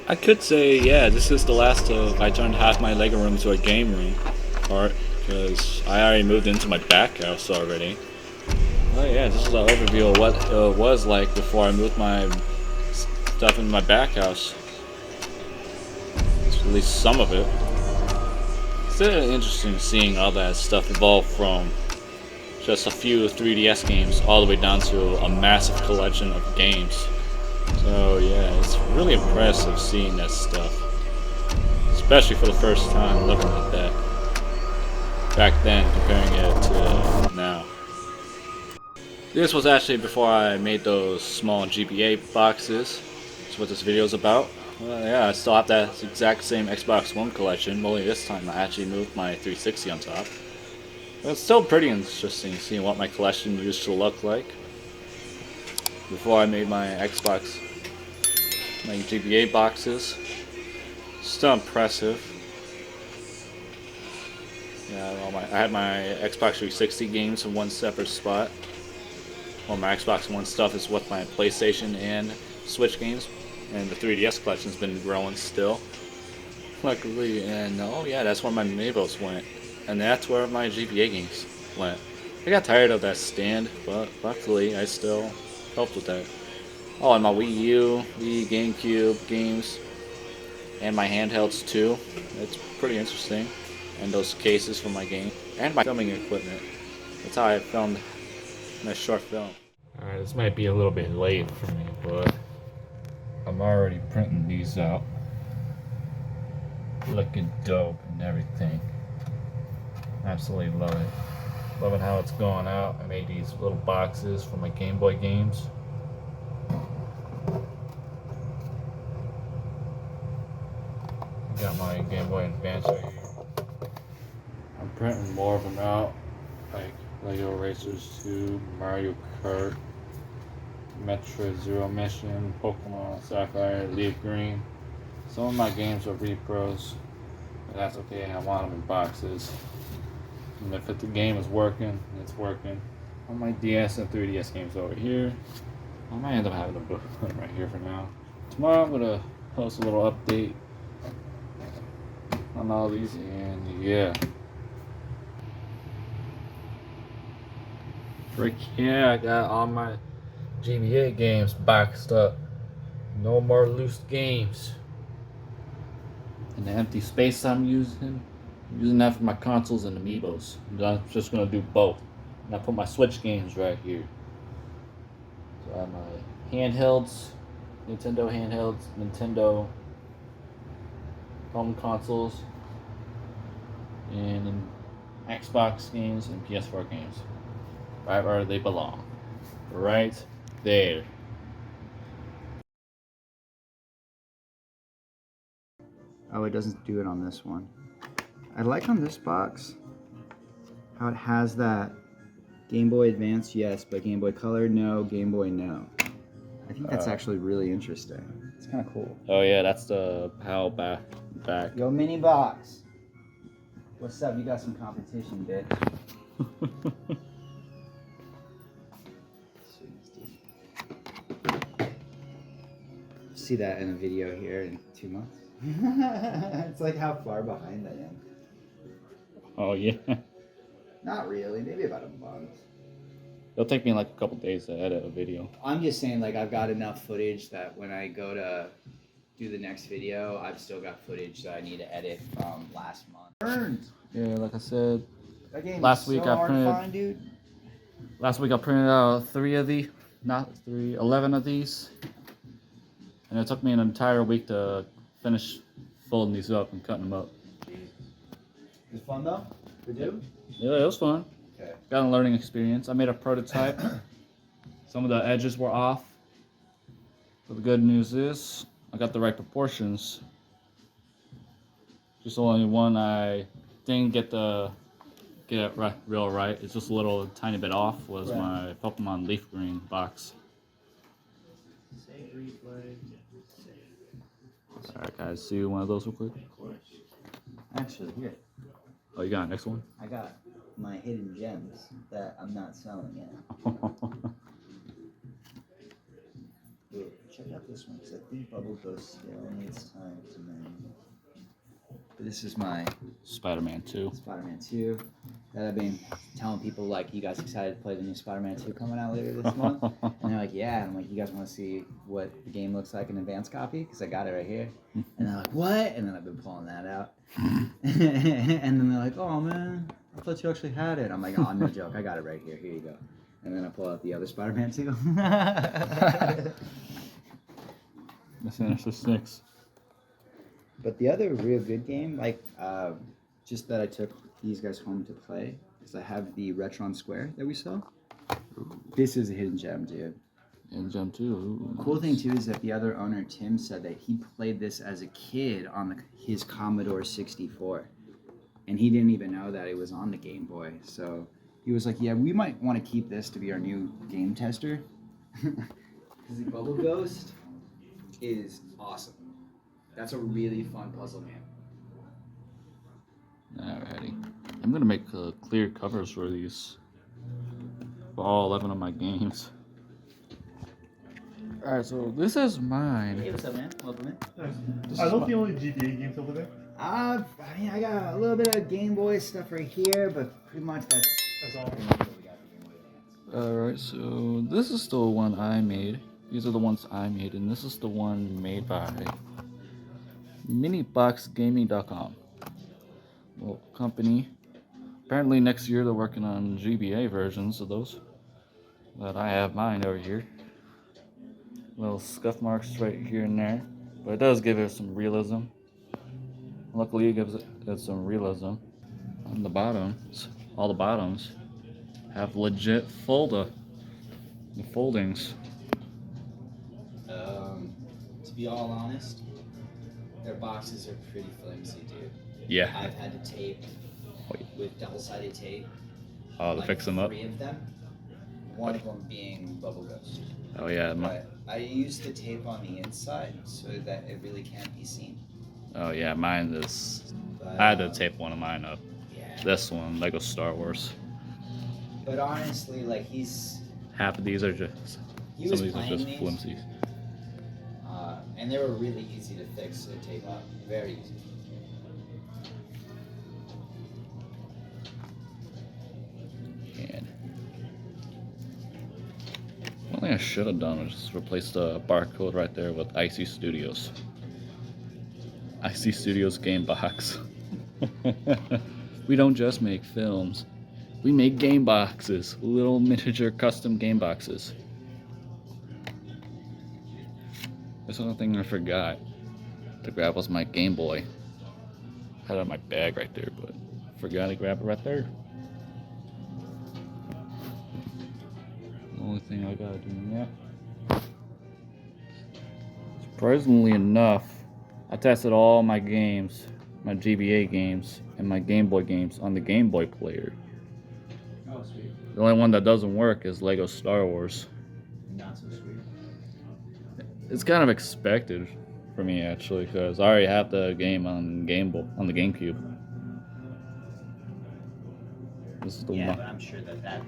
I could say, yeah, this is the last of. I turned half my Lego room to a game room part because I already moved into my back house already. Oh yeah, this is an overview of what it was like before I moved my stuff into my back house. At least some of it. It's interesting seeing all that stuff evolve from just a few 3DS games all the way down to a massive collection of games. So yeah, it's really impressive seeing that stuff, especially for the first time looking at that back then comparing it to now. This was actually before I made those small GBA boxes. That's what this video is about. Well, yeah, I still have that exact same Xbox One collection, only this time I actually moved my 360 on top. But it's still pretty interesting seeing what my collection used to look like before I made my GBA boxes. Still impressive. Yeah, I had my Xbox 360 games in one separate spot. Well, my Xbox One stuff is with my PlayStation and Switch games, and the 3DS collection's been growing still. Luckily, and oh yeah, that's where my Mavos went, and that's where my GBA games went. I got tired of that stand, but luckily I still helped with that. Oh, and my Wii U, Wii, GameCube games, and my handhelds too. It's pretty interesting. And those cases for my game, and my filming equipment. That's how I filmed my short film. Alright, this might be a little bit late for me, but I'm already printing these out. Looking dope and everything. Absolutely love it. Loving how it's going out. I made these little boxes for my Game Boy games. Got my Game Boy Advance right here. I'm printing more of them out, like Lego Racers 2, Mario Kart, Metroid Zero Mission, Pokemon Sapphire, Leaf Green. Some of my games are repros, but that's okay. I want them in boxes. And if the game is working, it's working. On my DS and 3DS games over here. I might end up having them right here for now. Tomorrow I'm gonna post a little update on all these, and yeah. Frick yeah, I got all my GBA games boxed up. No more loose games. And the empty space I'm using that for my consoles and amiibos. I'm just gonna do both. And I put my Switch games right here. So I have my handhelds, Nintendo home consoles, and Xbox games and PS4 games. Right where they belong. Right there. Oh, it doesn't do it on this one. I like on this box how it has that Game Boy Advance, yes, but Game Boy Color, no, Game Boy, no. I think that's actually really interesting. It's kind of cool. Oh yeah, that's the PAL back. Yo, mini box. What's up? You got some competition, bitch. See that in a video here in 2 months. It's like how far behind I am. Oh yeah. Not really, maybe about a month. It'll take me like a couple days to edit a video. I'm just saying, like, I've got enough footage that when I go to do the next video, I've still got footage that I need to edit from last month. Burns. Yeah, like I said, That game last is week so I hard printed. to find, dude. Last week I printed out 11 of these, and it took me an entire week to finish folding these up and cutting them up. It's fun though to do. Yeah, it was fun. Okay. Got a learning experience. I made a prototype. Some of the edges were off. But the good news is I got the right proportions. Just only one I didn't get it right, real right. It's just a little tiny bit off. Was Right. my Pokemon Leaf Green box. Alright, guys, see one of those real quick. Of course. Actually, here Oh, you got a next one? I got my hidden gems that I'm not selling yet. Dude, check out with this one because I think Bubble Ghost still needs time to mend. But this is my Spider-Man 2. Spider-Man 2 that I've been telling people, like, you guys excited to play the new Spider-Man 2 coming out later this month? And they're like, yeah. And I'm like, you guys want to see what the game looks like in advanced copy? Because I got it right here. And they're like, what? And then I've been pulling that out. And then they're like, oh, man, I thought you actually had it. I'm like, oh, no joke. I got it right here. Here you go. And then I pull out the other Spider-Man 2. The Sinister Six. But the other real good game, like, just that I took these guys home to play, is I have the Retron Square that we saw. This is a hidden gem, dude. And Gem 2. Ooh, Cool thing, too, is that the other owner, Tim, said that he played this as a kid on his Commodore 64. And he didn't even know that it was on the Game Boy. So he was like, yeah, we might want to keep this to be our new game tester. Because the Bubble Ghost is awesome. That's a really fun puzzle game. Alrighty. I'm gonna make clear covers for these. For all 11 of my games. Alright, so this is mine. Hey, what's up, man? Welcome in. Nice. Are those the only GBA games over there? I mean, I got a little bit of Game Boy stuff right here, but pretty much That's all. Alright, so this is the one I made. These are the ones I made, and this is the one made by miniboxgaming.com. Well, company. Apparently next year they're working on GBA versions of those. But I have mine over here. Little scuff marks right here and there. But it does give it some realism. Luckily it gives it some realism. On the bottoms, all the bottoms have legit the foldings. To be all honest, their boxes are pretty flimsy, dude. Yeah. I've had to tape with double-sided tape. Oh, to fix them up? 3 of them. One of them being Bubble Ghost. Oh yeah. But I use the tape on the inside so that it really can't be seen. Oh yeah, mine is. But, I had to tape one of mine up. Yeah. This one, Lego Star Wars. But honestly, like he's. Half of these are just. He Some was of these are playing just these. flimsies. And they were really easy to fix and tape up. Very easy. And one thing I should have done was just replace the barcode right there with IC Studios. IC Studios game box. We don't just make films. We make game boxes. Little miniature custom game boxes. That's another thing I forgot to grab was my Game Boy. Had it in my bag right there, but forgot to grab it right there. The only thing I gotta do now. Surprisingly enough, I tested all my games, my GBA games, and my Game Boy games on the Game Boy player. Oh, sweet. The only one that doesn't work is Lego Star Wars. Not so sweet. It's kind of expected for me actually, because I already have the game on the GameCube. This is the Yeah, one. but I'm sure that's got to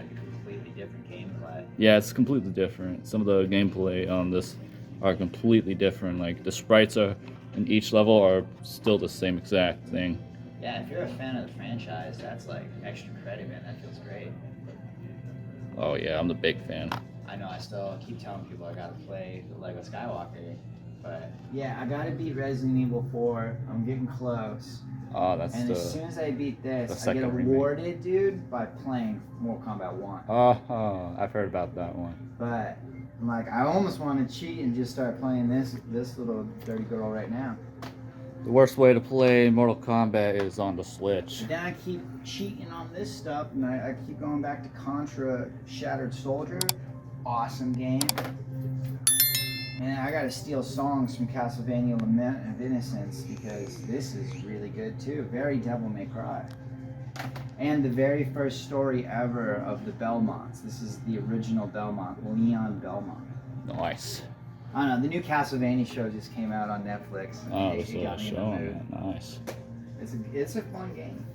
be a completely different gameplay. Yeah, it's completely different. Some of the gameplay on this are completely different. Like the sprites are in each level are still the same exact thing. Yeah, if you're a fan of the franchise, that's like extra credit, man. That feels great. Oh yeah, I'm the big fan. I know, I still keep telling people I gotta play the Lego Skywalker, but yeah, I gotta beat Resident Evil 4. I'm getting close. Oh, that's And the. as soon as I beat this, the I get second remake. awarded, dude, by playing Mortal Kombat 1. Oh, I've heard about that one. But like, I almost want to cheat and just start playing this little dirty girl right now. The worst way to play Mortal Kombat is on the Switch. Then I keep cheating on this stuff, and I keep going back to Contra Shattered Soldier. Awesome game. And I gotta steal songs from Castlevania Lament of Innocence because this is really good too. Very Devil May Cry. And the very first story ever of the Belmonts. This is the original Belmont, Leon Belmont. Nice. I don't know, the new Castlevania show just came out on Netflix. Oh, It this little got me in the show. mood. Nice. It's a fun game.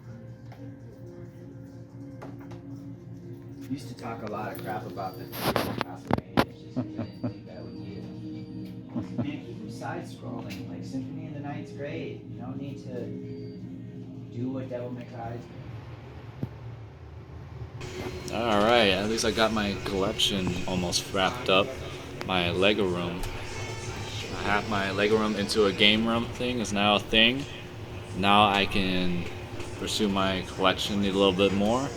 Used to talk a lot of crap about the Castlevania. It's just I didn't think that would be it. can't keep them side scrolling. Like Symphony of the Night's great. You don't need to do what Devil May Cry is. Alright, at least I got my collection almost wrapped up. My Lego room. I have my Lego room into a game room thing is now a thing. Now I can pursue my collection a little bit more.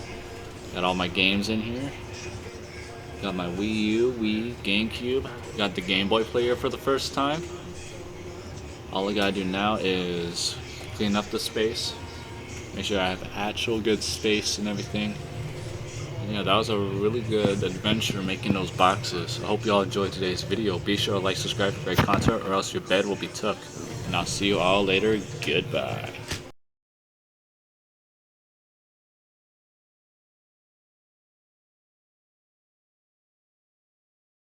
Got all my games in here. Got my Wii U, Wii, GameCube. Got the Game Boy player for the first time. All I gotta do now is clean up the space. Make sure I have actual good space and everything. And yeah, that was a really good adventure making those boxes. I hope you all enjoyed today's video. Be sure to like, subscribe for great content or else your bed will be took. And I'll see you all later. Goodbye.